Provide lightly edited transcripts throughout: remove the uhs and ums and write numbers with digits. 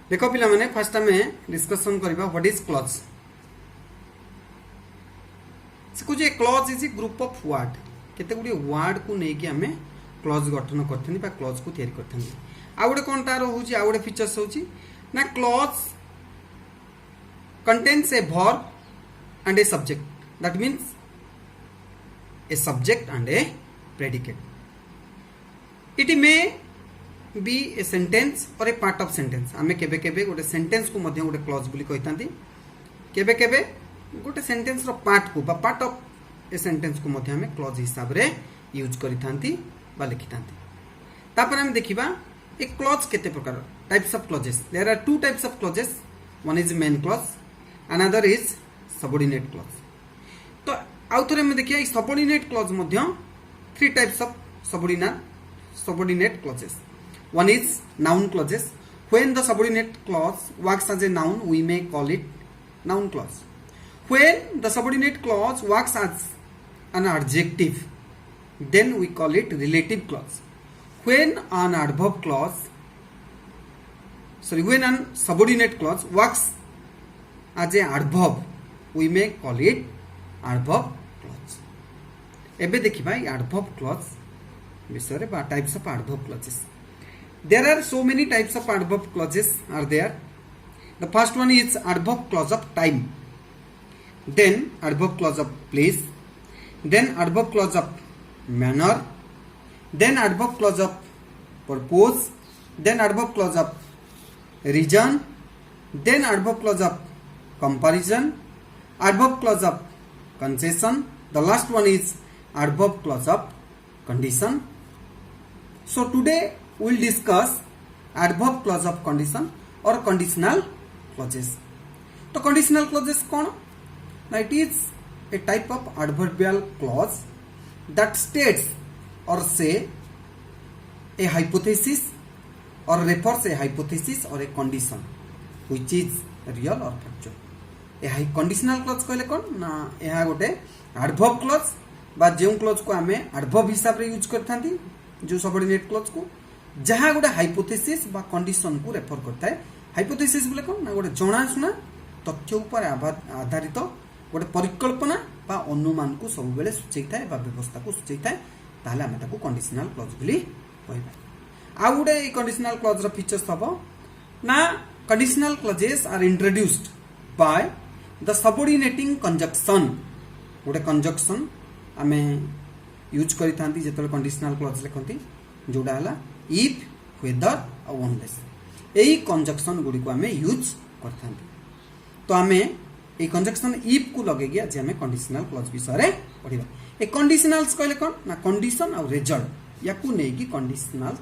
देख पिला माने फर्स्ट आम डिस्कसन करबा व्हाट इज क्लॉज। से कुछ clause is a group of word, केते गुडी वर्ड को नेकी आमे क्लॉज गठन करथनी बा क्लॉज को तैयारी करथनी। आ गुडे कोन तार होची, आ गुडे फीचर्स होची ना clause contains a verb and a subject, that means a subject and a predicate. It may be a sentence or a part of sentence. आमे केबे केबे गोटे सेंटेंस को मध्य गोटे क्लॉज बोली कहितांती, केबे केबे गोटे सेंटेंस रो पार्ट को बा पार्ट ऑफ ए सेंटेंस को मध्य आमे क्लॉज हिसाब रे यूज करितांती बा लिखितांती। तापर हम देखिबा ए क्लॉज केते प्रकार types of clauses. There are two types of clauses, one is main clause, another is subordinate clause. तो आउ थरे में देखिए subordinate clause Madhya three types of subordinate clauses. One is noun clauses. When the subordinate clause works as a noun, we may call it noun clause. When the subordinate clause works as an adjective, then we call it relative clause. When an adverb clause, when an subordinate clause works as a adverb, we may call it adverb clause. एबे देखिबा adverb clause विषय रे बा types of adverb clauses. There are so many types of adverb clauses are there. The first one is adverb clause of time, then adverb clause of place, then adverb clause of manner, then adverb clause of purpose, then adverb clause of reason, then adverb clause of comparison, adverb clause of concession. The last one is adverb clause of condition. So today we will discuss adverb clause of condition or conditional clauses. तो conditional clauses कौन? Now it is a type of adverbial clause that states or say a hypothesis or refers a hypothesis or a condition which is real or factual. यह conditional clause कहले कौन ना यह गोटे adverb clause बा जो clause को आमे एडवर्ब हिसाब रे यूज करथांती, जो सबऑर्डिनेट क्लॉज को जहां गोटे हाइपोथेसिस बा कंडीशन को रेफर करता है। हाइपोथेसिस बोले कौन ना गोटे जणाशुना तथ्य ऊपर आधारित गोटे परिकल्पना बा अनुमान को सब बेले सूचै थाए बा व्यवस्था को सूचै थाए, ताले आमे ताको कंडीशनल क्लॉज बोली कहबा। आ गोटे ई कंडीशनल क्लॉज रो फीचर्स हबो ना conditional clauses are introduced by the subordinating conjunction. गोटे कंजक्शन आमे यूज करि थांती जेतले कंडीशनल क्लॉज लिखंती, जोडा हला इफ, वेदर और अनलेस। एही कंजक्शन गुडी को आमे यूज करथांती। तो आमे ए कंजक्शन इफ को लगे गया जे आमे कंडीशनल क्लॉज विषय रे पढिबा। ए कंडीशनल्स कहले कोन ना कंडीशन और रिजल्ट याकू नै कि कंडीशनल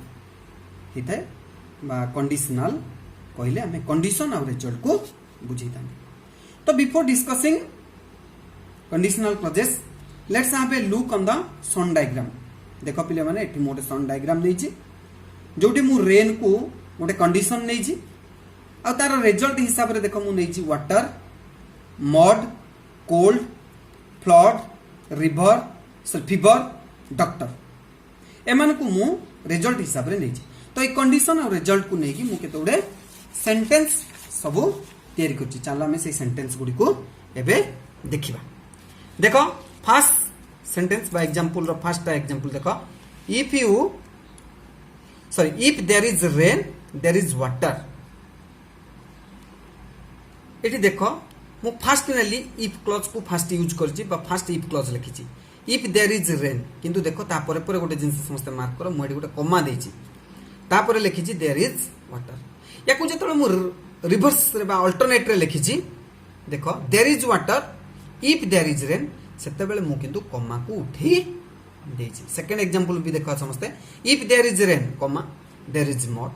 हिते बा कंडीशनल कहले आमे कंडीशन और रिजल्ट को बुझी थांती। तो before discussing conditional clauses, let's have a look on the sun diagram. देखो पिले माने एठी मोटे सन डायग्राम नेछि, जोटी मु रेन को मोटे कंडीशन नेछि आ तार रिजल्ट हिसाब रे देखो मु नेछि water, mud, cold, flood, river, fever, doctor. एमान को मु रिजल्ट हिसाब रे नेछि। तो ए कंडीशन और रिजल्ट को नेकी मु केते उडे सेंटेंस सब तैयारी करछि। चलो हमें से सेंटेंस गुडी को एबे देखिबा। देखो फर्स्ट सेंटेंस बा एग्जांपल रो फर्स्ट एग्जांपल देखो, if there is rain there is water. एठी देखो मु फर्स्ट नेली इफ क्लॉज को फर्स्ट यूज करछि बा फर्स्ट इफ क्लॉज लिखिछि। इफ देयर इज रेन, किंतु देखो ता परे परे गोटे जिंस समस्त मार्क करो, मु एठी गोटे कॉमा देछि, ता परे लिखिछि देयर इज वाटर। याकू जेतले मु रिवर्स रे बा अल्टरनेट रे लिखिछि, देखो there is water if there is rain, सेते बेले मु किंतु कॉमा को उठी देछि। सेकंड एग्जांपल भी देखो समस्ते, if there is rain comma there is mud,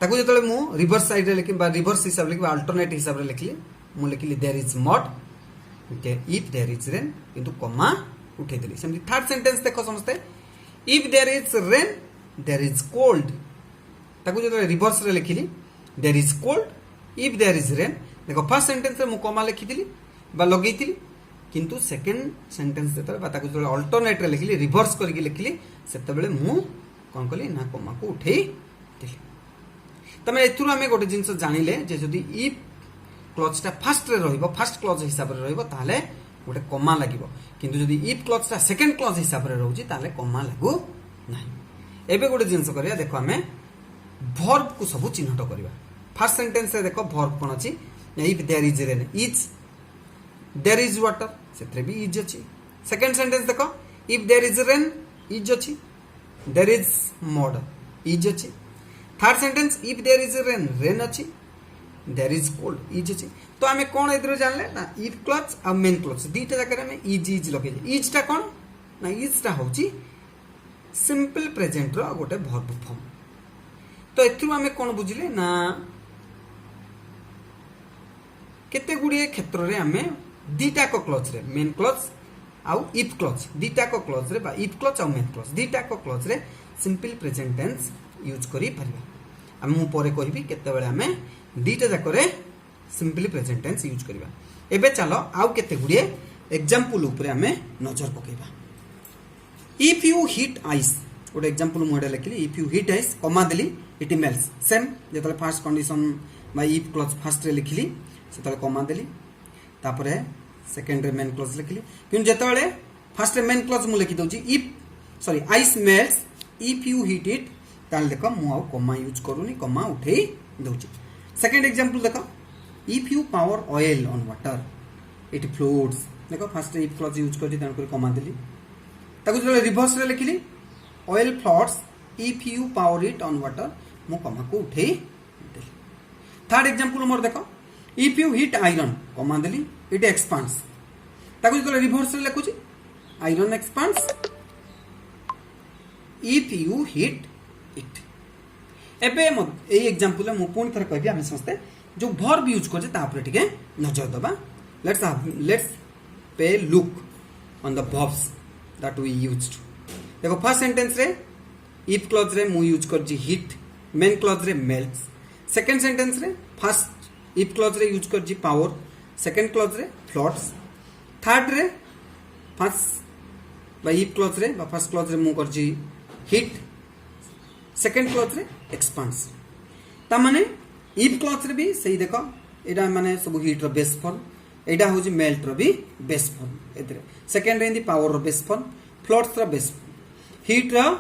ताकू जेतले मु रिवर्स साइड रे लिखि बा रिवर्स हिसाब लिखि बा अल्टरनेट हिसाब रे लिखली, मु लिखली there is mud if there is rain किंतु कॉमा उठे देली। सेमति थर्ड सेंटेंस देखो समस्ते, if there is rain there is cold, ताकू जेतले रिवर्स रे लिखली there is cold if there is rain. देखो फर्स्ट सेंटेंस रे मु कॉमा लिखि दिली बा लगेई थिली, किंतु सेकेंड सेंटेंस जो अल्टरनेट रे लिखली रिवर्स करके लिखली से मु कौन कली ना कमा को उठे तमें एथुर आम गोटे जिनस जानिले जे जदि इफ क्लजटा फास्ट रे रहिबो फास्ट क्लज हिसाब रे रहिबो ताले गोटे कमा लागिबो किंतु जदि इफ क्लजटा सेकेंड क्लज हिसाब रे रहउची ताले कमा लागू नाही एबे गोटे जिनस करिया देखो आमे वर्ब को सब चिन्हट करिबा फर्स्ट सेंटेंस रे देखो वर्ब कोन अछि if there is rain is there is water सेत्रे भी इज अछि सेकेंड सेंटेंस देखो if there is rain is अछि देयर इज मड इज अछि third sentence if there is rain rain अछि देयर इज कोल्ड इज अछि तो आमे कोन एदरो जानले ना इफ क्लज आ मेन क्लज दीटा जाकर में इज लगे इज टा कोन ना इज टा होची सिंपल प्रेजेंट रो गोटे वर्ब फॉर्म तो एथु आमे कोन बुझिले ना केते गुडी क्षेत्र रे आमे दीटा को क्लज रे मेन क्लज आउ इफ क्लज दीटा को क्लज रे बा इफ क्लज आ मेन क्लज दीटा को क्लज रे सिंपल प्रेजेंट टेंस यूज करी परिबा हम मु परे कहबी केते बेले हमें दीटा जाक रे सिंपली प्रेजेंट टेंस यूज करिबा एबे चलो आउ केते गुडी एग्जांपल ऊपर हमें नजर पकेबा इफ यू हिट आइस गोटे एग्जांपल मु लिखली if you hit ice comma देली इट मेल्स सेम जेतले फर्स्ट कंडीशन बा इफ क्लज फर्स्ट रे लिखली सेतले कमा देली तापरे सेकंड रे मेन क्लज लिखली किन जेतले फर्स्ट रे मेन क्लज मु लिखि दउची if sorry ice melts if you hit it ताल देखो मु आउ कमा यूज करूनी कमा उठेई दउची सेकंड एग्जांपल देखो if you pour oil on water it floats देखो फर्स्ट इफ क्लज यूज करती तन कर कमा देली ताको जो रिवर्स रे लिखली oil floats if you power it on water मु कमा को उठेई देली थर्ड एग्जांपल मोर देखो इफ यू हिट आयरन कमा देली इट एक्सपांड्स ताको जो रिवर्स रे लिखुची iron expands if you hit it एबे ए एग्जांपल मु पुन थर कहबी हम समस्ते जो वर्ब यूज करजे ता ऊपर टिके नजर दबा लेट्स पे look on the verbs that we used देखो फर्स्ट सेंटेंस रे इफ क्लॉज रे मु यूज कर जी हिट मेन क्लॉज रे मेल्ट्स सेकंड सेंटेंस रे फर्स्ट इफ क्लॉज रे यूज कर जी पावर सेकंड क्लॉज रे फ्लोट्स थर्ड रे फर्स्ट बाय इफ क्लॉज रे बा फर्स्ट क्लॉज रे मु कर जी हिट सेकंड क्लॉज रे एक्सपांड्स ता माने इफ क्लॉज रे भी सही देखो एडा माने सब हिट रो बेस फॉर्म एडा हो जी मेल्ट रो भी बेस फॉर्म एतरे सेकंड रे इन दी पावर रो बेस फॉर्म फ्लोट्स रो बेस हिट रो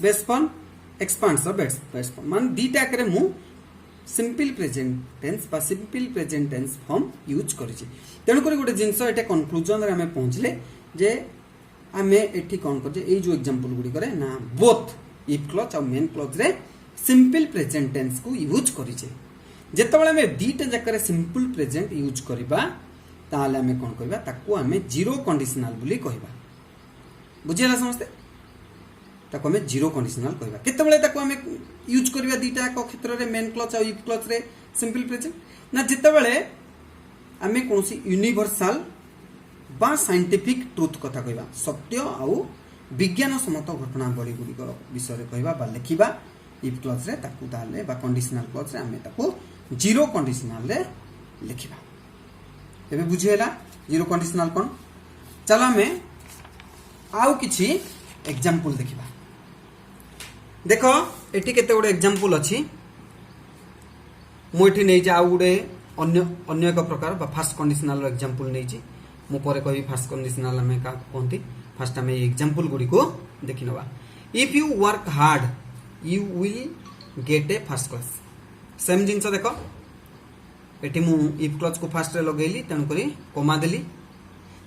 बेस फॉर्म एक्सपांड्स रो बेस फॉर्म मान दीटा करे मु सिंपल प्रेजेंट टेंस बा simple present tense form use करिछि तेनु करे गोटे जिंस एटा कंक्लूजन रे हमें पहुंचले जे हमें एठी कोन करजे ए जो एग्जांपल गुडी करे ना बोथ इफ क्लॉज और मेन क्लॉज रे सिंपल प्रेजेंट टेंस को यूज करिछे जेतबेले हमें दीटा जकर सिंपल प्रेजेंट यूज करबा ताले हमें कोन करबा ताको हमें जीरो कंडीशनल बुली कहबा बुझिला समझते ताको हमें जीरो कंडीशनल कहबा केतबेले ताको हमें यूज करबा दीटा को क्षेत्र रे मेन क्लॉज और इफ क्लॉज रे सिंपल प्रेजेंट ना जेतबेले हमें कोनसी यूनिवर्सल बा साइंटिफिक ट्रुथ कथा कहबा सत्य आउ विज्ञान सम्मत घटनावली गुडी विषय रे कहबा बा लिखिबा इफ क्लॉज रे ताकू ताले बा कंडीशनल क्लॉज रे हमें ताकू जीरो कंडीशनल रे लिखिबा एबे बुझिएला जीरो कंडीशनल कोन चलो हमें आउ किछि एग्जांपल देखिबा देखो एठी केते गुडे एग्जांपल अछि मु एठी नै जा आउ गुडे अन्य एक प्रकार बा फर्स्ट कंडीशनल रो एग्जांपल नै छी मु परे कहबी फर्स्ट कंडीशनल हमें का कोनती फर्स्ट हमें एग्जांपल गुडी को देखिनबा if you work hard you will get a first class same जिंस देखो एटी मु इफ क्लॉज को फर्स्ट रे लगेली तन करी कमा देली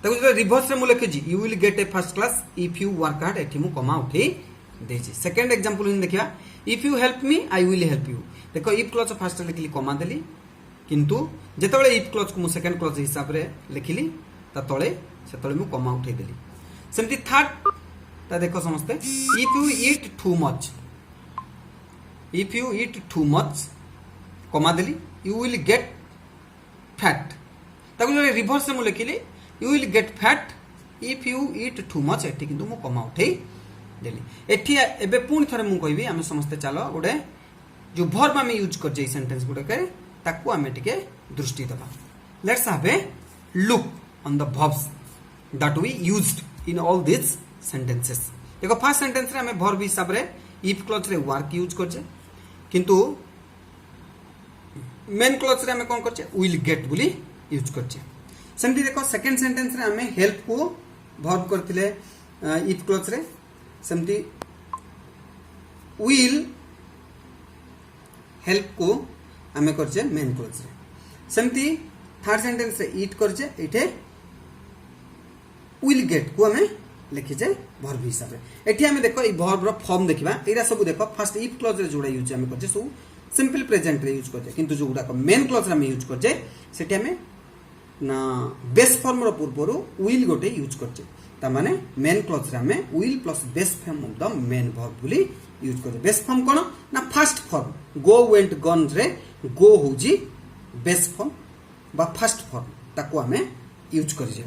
ताको जो रिवर्स रे मु लिखे जी you will get a first class if you work hard एटी मु कमा उठी देछि सेकंड एग्जांपल इन देखिया if you help me I will help you देखो इफ क्लॉज फर्स्ट रे लिखली कमा देली किंतु जेतबेले इफ क्लॉज को मु सेकंड क्लॉज हिसाब रे लिखली ता तळे सेतबेले मु कमा उठी देली सेमती थर्ड ता देखो समझते if you eat too much if you eat too much comma देली यू विल गेट फैट ताको जो रिवर्स में लिखिली you will get fat if you eat too much एठी किंतु मु कमा उठेई देली एठी एबे पुनी थरे मु कहबी हम समस्त चलो गोटे जो वर्ब हम यूज कर जे सेंटेंस गुडे करे ताको हम टिके दृष्टि दबा let's have a look on the verbs that we used in all these sentences. देखो फर्स्ट सेंटेंस रे हमें verb हिसाब रे if clause रे work यूज करछे किंतु मेन क्लॉज रे हमें कोन करछे will get बोली यूज करछे सेमती देखो सेकंड सेंटेंस रे हमें हेल्प को वर्ब करथिले if क्लॉज रे सेमती will हेल्प को हमें करछे मेन क्लॉज रे सेमती थर्ड सेंटेंस रे इट करछे एठे will get को हमें लिखि जे वर्ब हिसाब रे एठी हमें देखो ई वर्ब रो फॉर्म देखिबा एरा सब देखो फर्स्ट इफ क्लॉज रे जोड़ा यूज हमें करछे सो सिंपल प्रेजेंट रे यूज करछे किंतु जोड़ा को मेन क्लॉज रे हमें यूज करछे सेठी हमें ना बेस फॉर्म रो पूर्वरु will गोटे यूज करछे ता माने मेन क्लॉज रे हमें will plus base form of the main verb बोली यूज करछे बेस फॉर्म कोन ना first form go went gone रे गो होजी बेस फॉर्म बा फर्स्ट फॉर्म ताको हमें यूज करछे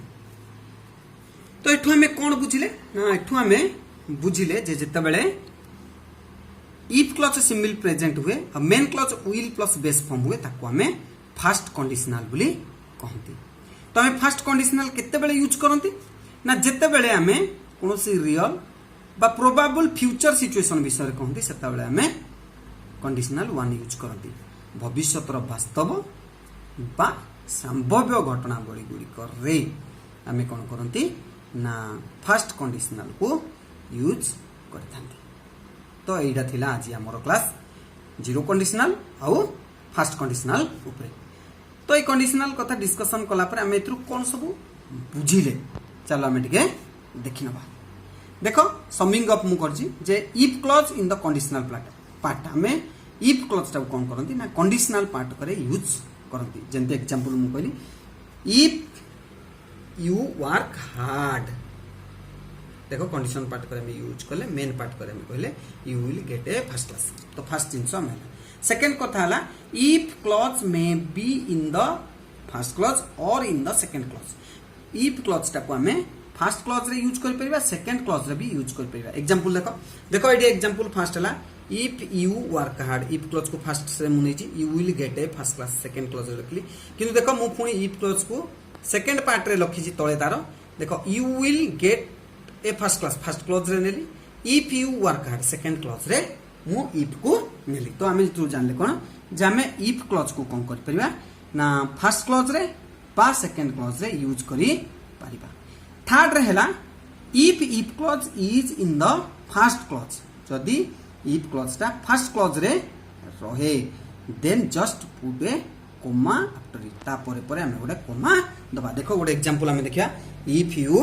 तो एठु हमें कोन बुझिले ना एठु हमें बुझिले जे जते बेले इफ क्लॉज सिंपल प्रेजेंट हुए और main clause will plus base form हुए ताको हमें फर्स्ट कंडीशनल बोली कहंती तो हमें फर्स्ट कंडीशनल केते बेले यूज करंती ना जते बेले हमें कोनोसी रियल बा प्रोबेबल फ्यूचर सिचुएशन विषय कहंती सेता बेले हमें कंडीशनल वन यूज करंती भविष्यतर वास्तव बा संभाव्य घटना बड़ी गुडी करे हमें कोन करंती ना फर्स्ट कंडीशनल को यूज करथांती तो एटा थिला आज हमर क्लास जीरो कंडीशनल आउ फर्स्ट कंडीशनल ऊपर तो ए कंडीशनल कथा डिस्कशन कला पर हम एथरु कोन सब बुझिले चलो हम टिके देखिनबा देखो समिंग अप मु करजी जे if clause in the conditional part हमें इफ क्लॉज टा कोन करंती ना कंडीशनल पार्ट करे यूज करंती जेंते एग्जांपल मु कहली इफ यू वर्क हार्ड देखो कंडीशन पार्ट करे में यूज करले मेन पार्ट करे में कहले you will get a first class तो फर्स्ट जिंस हम सेकंड कथा हला if clause may be in the first clause और in the second clause if clause टा को हमें फर्स्ट क्लॉज रे यूज कर परिबा सेकंड क्लॉज रे भी यूज कर परिबा एग्जांपल देखो देखो एडी एग्जांपल फर्स्ट हला if you work hard if clause को फर्स्ट से मु नेची you will get a first class second clause रे लिखली किंतु देखो मु पुनी इफ क्लॉज को सेकंड पार्ट रे लखिची तळे तारो देखो you will get a first class first clause रे नेली if you work hard second clause रे मु इफ को नेली तो हमें तू जानले कोन जामे इफ क्लॉज को कोन कर परिबा ना फर्स्ट क्लॉज रे बा सेकंड क्लॉज रे यूज करी परिबा थर्ड रे हला if clause is in the first clause जदी इफ क्लॉज ता फर्स्ट क्लॉज रे रहे then just put a comma after it ता परे परे हमें गोटे कोमा दबा देखो गोटे एग्जांपल हमें देखिया if you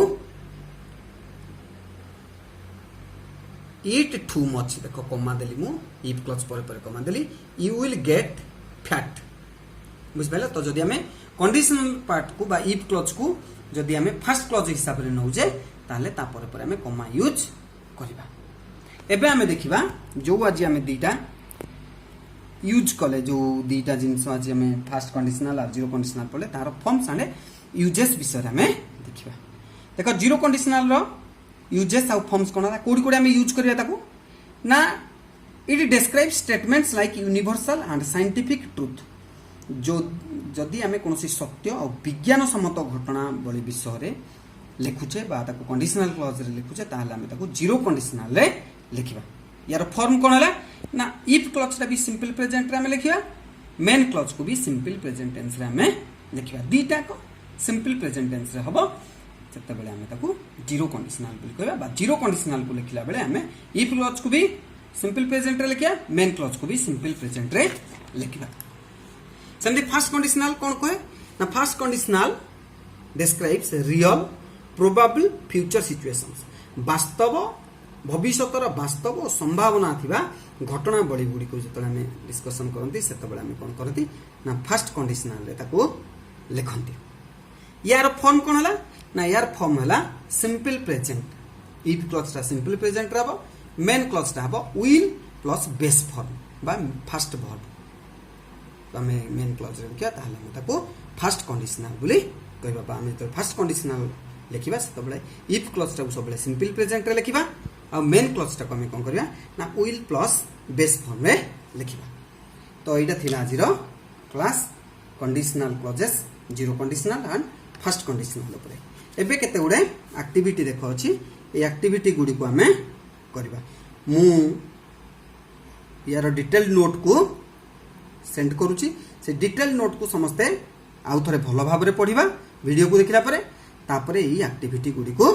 eat too much देखो कोमा देली मु इफ क्लॉज परे परे कोमा देली यू विल गेट फैट बुझ पले तो जदी हमें कंडीशनल पार्ट को बा इफ क्लॉज को जदी हमें फर्स्ट क्लॉज हिसाब रे नौ जे ताले ता परे परे हमें कोमा यूज करबा एबे हमें देखिबा जो आज हमें दीटा यूज कले जो दीटा जिंस आज हमें फर्स्ट कंडीशनल और जीरो कंडीशनल पड़े तार फॉर्म्स आने यूजेस विषय हमें देखिबा देखो जीरो कंडीशनल रो यूजेस और फॉर्म्स कोना कोडी कोडी हमें यूज करिया ताको ना it describe statements like universal and scientific truth जो जदी हमें कोनोसी सत्य और विज्ञान सम्मत घटना बड़ी विषय रे लिखुचे बा ताको कंडीशनल क्लॉज रे लिखुचे ताहले हमें ताको जीरो कंडीशनल रे लिखिबा यार फॉर्म कोन हला ना इफ क्लॉज टा भी सिंपल प्रेजेंट रे हमें लिखिबा मेन क्लॉज को भी सिंपल प्रेजेंट टेंस रे हमें लिखिबा दीटा को सिंपल प्रेजेंट टेंस रे हबो जते बेले हमें ताको जीरो कंडीशनल बोली कहबा बा जीरो कंडीशनल को लिखिला बेले हमें इफ क्लॉज को भी सिंपल प्रेजेंट रे लिखिया मेन क्लॉज को भी सिंपल प्रेजेंट रे लिखिबा सेमती फर्स्ट कंडीशनल कोन कहे ना first conditional describes real probable future situations वास्तव भविष्यतर वास्तव और संभावना थिबा घटना बड़ी गुडी को जतले हमें डिस्कशन करंती सेते बेले हमें कोन करंती ना फर्स्ट कंडीशनल रे ताको लिखंती यार फॉर्म कोन हला ना यार फॉर्म हला सिंपल प्रेजेंट इफ क्लॉज ता सिंपल प्रेजेंट रहबो मेन क्लॉज ता हबो विल प्लस बेस फॉर्म बा फर्स्ट वर्ब तो हमें मेन क्लॉज रे किया ताहले हम ताको फर्स्ट कंडीशनल बोली कहबा बा हमें तो फर्स्ट कंडीशनल लिखिबा सेते बेले इफ क्लॉज ता सब बेले सिंपल प्रेजेंट रे लिखिबा और मेन क्लॉज टा को हमें कोन करिया ना विल प्लस बेस फॉर्म रे लिखिबा तो एटा थिला आजिरो class conditional clauses zero conditional and first conditional उपरे एबे केते गुडे एक्टिविटी देखो अछि ए एक्टिविटी गुडी को हमें करबा मु यार डिटेल नोट को सेंड करूची से डिटेल नोट को समस्ते आउ थरे भलो भाबरे पढिबा वीडियो को देखिला परे तापरे ई एक्टिविटी गुडी को